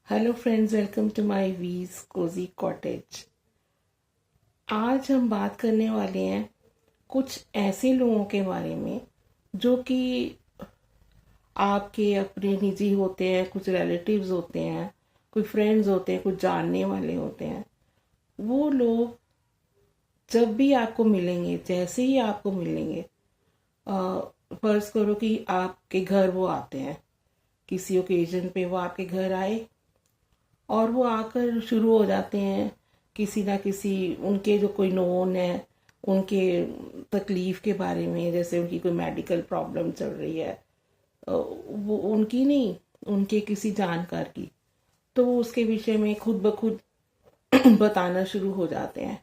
Hello friends, welcome to my Vee's cosy cottage. आज हम बात करने वाले हैं कुछ ऐसे लोगों के बारे में जो कि आपके अपने निजी होते हैं, कुछ रिलेटिव्स होते हैं, कोई फ्रेंड्स होते हैं, कुछ जानने वाले होते हैं। वो लोग जब भी आपको मिलेंगे, जैसे ही आपको मिलेंगे, फर्ज करो कि आपके घर वो आते हैं, किसी ओकेजन पे वो आपके घर आए और वो आकर शुरू हो जाते हैं किसी ना किसी उनके जो कोई नोन है उनके तकलीफ़ के बारे में। जैसे उनकी कोई मेडिकल प्रॉब्लम चल रही है, वो उनकी नहीं, उनके किसी जानकार की, तो वो उसके विषय में खुद ब खुद बताना शुरू हो जाते हैं।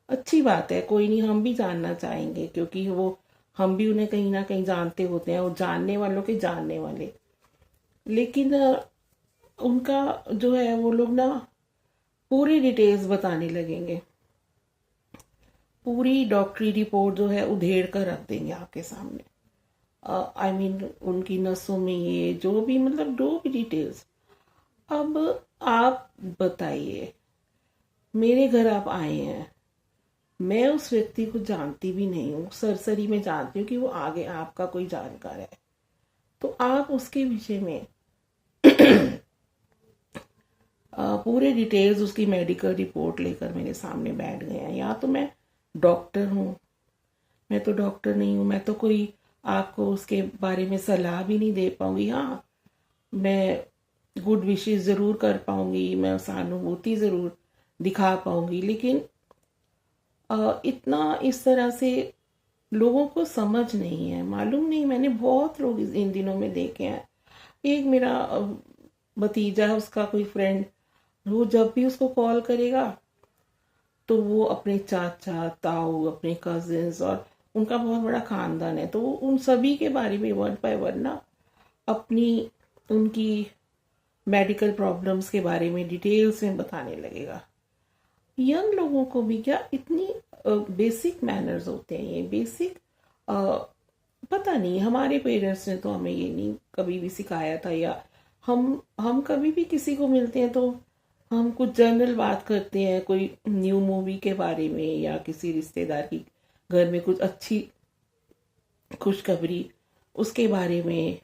अच्छी बात है, कोई नहीं, हम भी जानना चाहेंगे क्योंकि वो हम भी उन्हें कहीं ना कहीं जानते होते हैं, वो जानने वालों के जानने वाले। लेकिन उनका जो है वो लोग ना पूरी डिटेल्स बताने लगेंगे, पूरी डॉक्टरी रिपोर्ट जो है उधेड़ कर रख देंगे आपके सामने। आई मीन उनकी नसों में ये जो भी, मतलब जो भी डिटेल्स। अब आप बताइए, मेरे घर आप आए हैं, मैं उस व्यक्ति को जानती भी नहीं हूँ, सरसरी में जानती हूँ कि वो आगे आपका कोई जानकार है, तो आप उसके विषय में पूरे डिटेल्स, उसकी मेडिकल रिपोर्ट लेकर मेरे सामने बैठ गए हैं। या तो मैं डॉक्टर हूँ, मैं तो डॉक्टर नहीं हूँ, मैं तो कोई आपको उसके बारे में सलाह भी नहीं दे पाऊंगी। हाँ, मैं गुड विशेस ज़रूर कर पाऊंगी, मैं सहानुभूति ज़रूर दिखा पाऊंगी, लेकिन इतना इस तरह से लोगों को समझ नहीं है, मालूम नहीं। मैंने बहुत लोग इन दिनों में देखे हैं। एक मेरा भतीजा है, उसका कोई फ्रेंड, वो जब भी उसको कॉल करेगा तो वो अपने चाचा ताऊ, अपने कजिन्स, और उनका बहुत बड़ा खानदान है, तो वो उन सभी के बारे में वन बाय वन ना अपनी उनकी मेडिकल प्रॉब्लम्स के बारे में डिटेल्स में बताने लगेगा। यंग लोगों को भी क्या इतनी बेसिक मैनर्स होते हैं, ये बेसिक पता नहीं, हमारे पेरेंट्स ने तो हमें ये नहीं कभी भी सिखाया था। या हम कभी भी किसी को मिलते हैं तो हम कुछ जनरल बात करते हैं, कोई न्यू मूवी के बारे में या किसी रिश्तेदार की घर में कुछ अच्छी खुशखबरी उसके बारे में,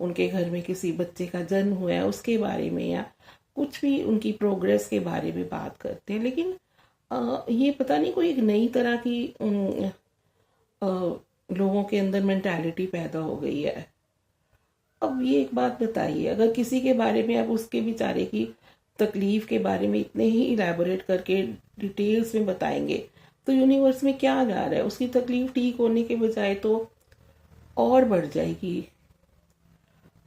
उनके घर में किसी बच्चे का जन्म हुआ है उसके बारे में, या कुछ भी उनकी प्रोग्रेस के बारे में बात करते हैं। लेकिन ये पता नहीं कोई एक नई तरह की लोगों के अंदर मेंटालिटी पैदा हो गई है। अब ये एक बात बताइए, अगर किसी के बारे में आप उसके बेचारे की तकलीफ के बारे में इतने ही इलेबोरेट करके डिटेल्स में बताएंगे तो यूनिवर्स में क्या जा रहा है? उसकी तकलीफ ठीक होने के बजाय तो और बढ़ जाएगी।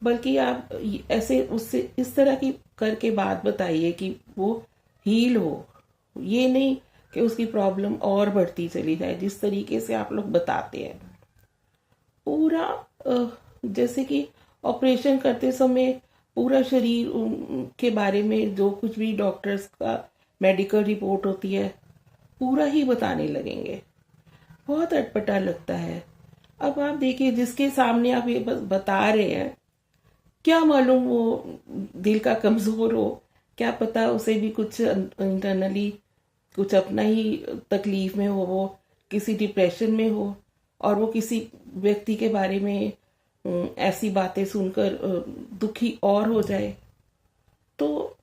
बल्कि आप ऐसे उससे इस तरह की करके बात बताइए कि वो हील हो, ये नहीं कि उसकी प्रॉब्लम और बढ़ती चली जाए। जिस तरीके से आप लोग बताते हैं पूरा, जैसे कि ऑपरेशन करते समय पूरा शरीर के बारे में जो कुछ भी डॉक्टर्स का मेडिकल रिपोर्ट होती है पूरा ही बताने लगेंगे। बहुत अटपटा लगता है। अब आप देखिए, जिसके सामने आप ये बस बता रहे हैं, क्या मालूम वो दिल का कमज़ोर हो, क्या पता उसे भी कुछ इंटरनली कुछ अपना ही तकलीफ में हो, वो किसी डिप्रेशन में हो, और वो किसी व्यक्ति के बारे में ऐसी बातें सुनकर दुखी और हो जाए। तो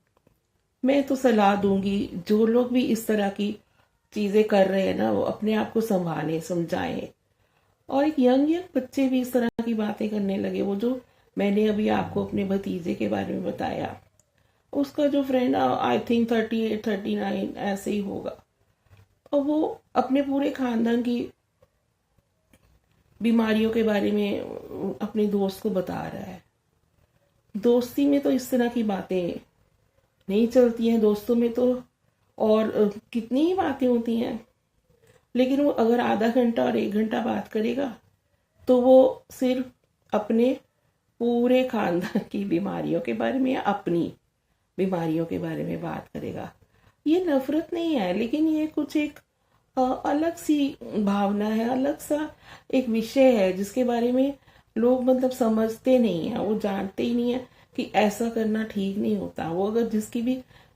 मैं तो सलाह दूंगी, जो लोग भी इस तरह की चीज़ें कर रहे हैं ना, वो अपने आप को संभालें, समझाएं। और एक यंग यंग बच्चे भी इस तरह की बातें करने लगे। वो जो मैंने अभी आपको अपने भतीजे के बारे में बताया, उसका जो फ्रेंड आई थिंक 38-39 ऐसे ही होगा, और वो अपने पूरे खानदान की बीमारियों के बारे में अपने दोस्त को बता रहा है। दोस्ती में तो इस तरह की बातें नहीं चलती हैं, दोस्तों में तो और कितनी ही बातें होती हैं। लेकिन वो अगर आधा घंटा और 1 घंटा बात करेगा तो वो सिर्फ अपने पूरे खानदान की बीमारियों के बारे में या अपनी बीमारियों के बारे में बात करेगा। ये नफरत नहीं है, लेकिन ये कुछ एक अलग सी भावना है, अलग सा एक विषय है जिसके बारे में लोग मतलब समझते नहीं है, वो जानते ही नहीं है कि ऐसा करना ठीक नहीं होता। वो अगर जिसकी भी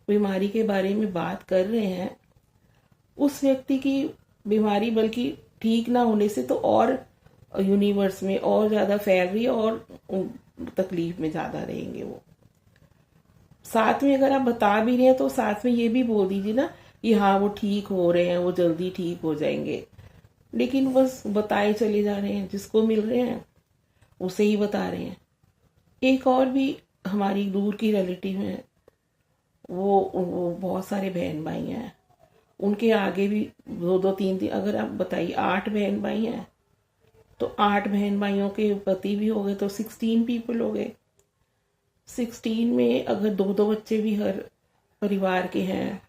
बीमारी के बारे में बात कर रहे हैं, उस व्यक्ति की बीमारी बल्कि ठीक ना होने से तो और यूनिवर्स में और ज़्यादा फैल रही है और तकलीफ में ज़्यादा रहेंगे वो। साथ में अगर आप बता भी रहे हैं तो साथ में ये भी बोल दीजिए ना कि हाँ वो ठीक हो रहे हैं, वो जल्दी ठीक हो जाएंगे। लेकिन बस बताए चले जा रहे हैं, जिसको मिल रहे हैं उसे ही बता रहे हैं। एक और भी हमारी दूर की रिलेटिव है, वो बहुत सारे बहन भाई हैं, उनके आगे भी दो दो तीन तीन, अगर आप बताइए 8 बहन भाई हैं तो 8 बहन भाइयों के पति भी हो गए तो 16 पीपल हो गए। 16 में अगर दो दो बच्चे भी हर परिवार के हैं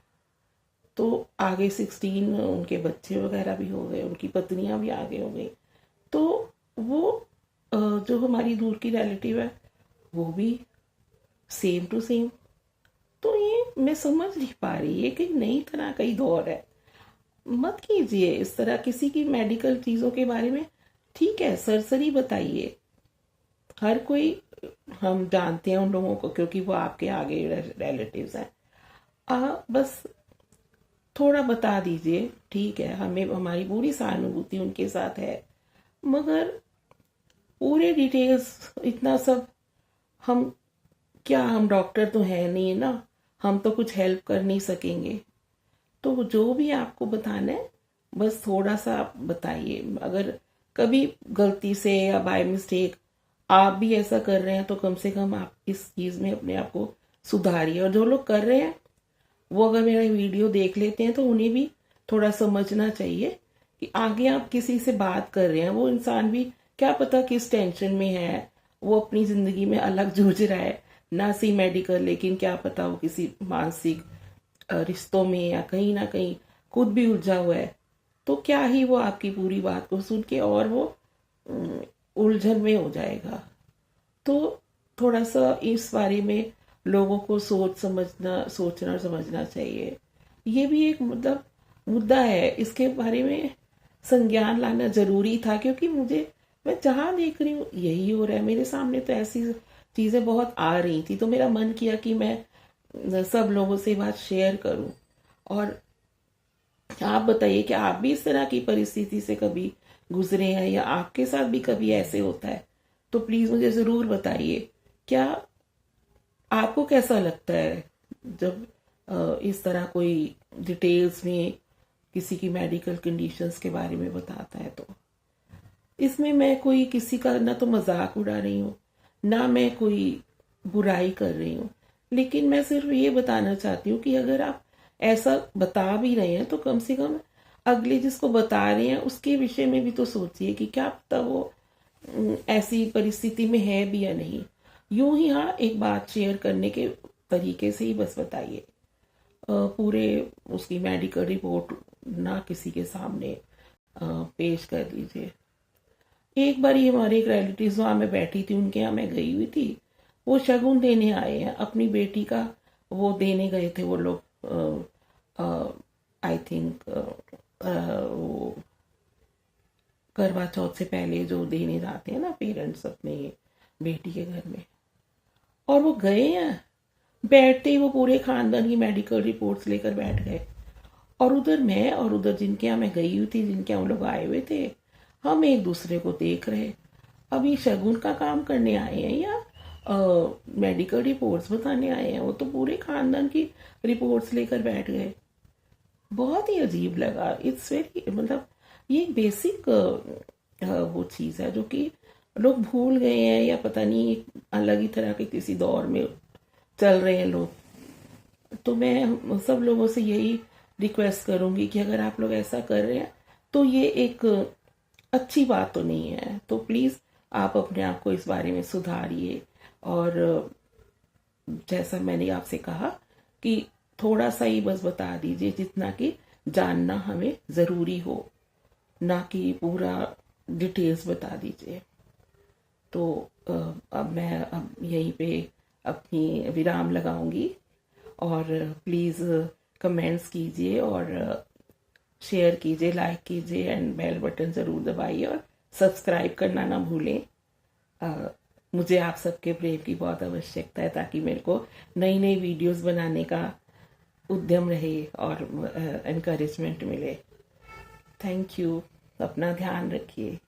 तो आगे 16 उनके बच्चे वगैरह भी हो गए, उनकी पत्नियां भी आगे हो गई। तो वो जो हमारी दूर की रिलेटिव है वो भी सेम टू सेम। तो ये मैं समझ नहीं पा रही, ये कि नई तरह का ही दौर है। मत कीजिए इस तरह किसी की मेडिकल चीज़ों के बारे में। ठीक है, सरसरी बताइए, हर कोई हम जानते हैं उन लोगों को क्योंकि वो आपके आगे रिलेटिव्स हैं। बस थोड़ा बता दीजिए, ठीक है, हमें हमारी पूरी सहानुभूति उनके साथ है, मगर पूरे डिटेल्स इतना सब हम क्या, हम डॉक्टर तो है नहीं ना, हम तो कुछ हेल्प कर नहीं सकेंगे। तो जो भी आपको बताना है बस थोड़ा सा आप बताइए। अगर कभी गलती से या बाय मिस्टेक आप भी ऐसा कर रहे हैं तो कम से कम आप इस चीज़ में अपने आप को सुधारिए। और जो लोग कर रहे हैं वो अगर मेरा वीडियो देख लेते हैं तो उन्हें भी थोड़ा समझना चाहिए कि आगे आप किसी से बात कर रहे हैं, वो इंसान भी क्या पता किस टेंशन में है, वो अपनी ज़िंदगी में अलग जूझ रहा है, ना सी मेडिकल, लेकिन क्या पता वो किसी मानसिक रिश्तों में या कहीं ना कहीं खुद भी उलझा हुआ है। तो क्या ही वो आपकी पूरी बात को सुन के और वो उलझन में हो जाएगा। तो थोड़ा सा इस बारे में लोगों को सोचना और समझना चाहिए। ये भी एक मतलब मुद्दा है, इसके बारे में संज्ञान लाना जरूरी था, क्योंकि मैं जहाँ देख रही हूँ यही हो रहा है। मेरे सामने तो ऐसी चीज़ें बहुत आ रही थी तो मेरा मन किया कि मैं सब लोगों से बात शेयर करूं। और आप बताइए कि आप भी इस तरह की परिस्थिति से कभी गुजरे हैं या आपके साथ भी कभी ऐसे होता है, तो प्लीज़ मुझे ज़रूर बताइए। क्या आपको कैसा लगता है जब इस तरह कोई डिटेल्स में किसी की मेडिकल कंडीशंस के बारे में बताता है? तो इसमें मैं कोई किसी का ना तो मजाक उड़ा रही हूँ, ना मैं कोई बुराई कर रही हूँ, लेकिन मैं सिर्फ ये बताना चाहती हूँ कि अगर आप ऐसा बता भी रहे हैं तो कम से कम अगले जिसको बता रहे हैं उसके विषय में भी तो सोचिए कि क्या पता वो ऐसी परिस्थिति में है भी या नहीं। यूं ही हाँ एक बात शेयर करने के तरीके से ही बस बताइए, पूरे उसकी मेडिकल रिपोर्ट ना किसी के सामने पेश कर दीजिए। एक बार हमारे एक रिलेटिव वहाँ मैं बैठी थी, उनके यहाँ मैं गई हुई थी, वो शगुन देने आए हैं अपनी बेटी का, वो देने गए थे वो लोग, आई थिंक वो करवा चौथ से पहले जो देने जाते हैं ना पेरेंट्स अपने बेटी के घर में। और वो गए हैं, बैठते ही वो पूरे खानदान की मेडिकल रिपोर्ट्स लेकर बैठ गए। और उधर मैं और उधर जिनके यहाँ मैं गई हुई थी, जिनके यहाँ लोग आए हुए थे, हम एक दूसरे को देख रहे। अभी शगुन का काम करने आए हैं या मेडिकल रिपोर्ट्स बताने आए हैं? वो तो पूरे खानदान की रिपोर्ट्स लेकर बैठ गए। बहुत ही अजीब लगा। इट्स वेरी मतलब ये एक बेसिक वो चीज़ है जो कि लोग भूल गए हैं या पता नहीं अलग ही तरह के किसी दौर में चल रहे हैं लोग। तो मैं सब लोगों से यही रिक्वेस्ट करूंगी कि अगर आप लोग ऐसा कर रहे हैं तो ये एक अच्छी बात तो नहीं है। तो प्लीज़ आप अपने आप को इस बारे में सुधारिए। और जैसा मैंने आपसे कहा कि थोड़ा सा ही बस बता दीजिए जितना कि जानना हमें ज़रूरी हो, ना कि पूरा डिटेल्स बता दीजिए। तो अब मैं यहीं पे अपनी विराम लगाऊंगी। और प्लीज़ कमेंट्स कीजिए और शेयर कीजिए, लाइक कीजिए एंड बेल बटन ज़रूर दबाइए और सब्सक्राइब करना ना भूलें। मुझे आप सबके प्रेम की बहुत आवश्यकता है ताकि मेरे को नई नई वीडियोस बनाने का उद्यम रहे और एनकरेजमेंट मिले। Thank you. अपना ध्यान रखिए।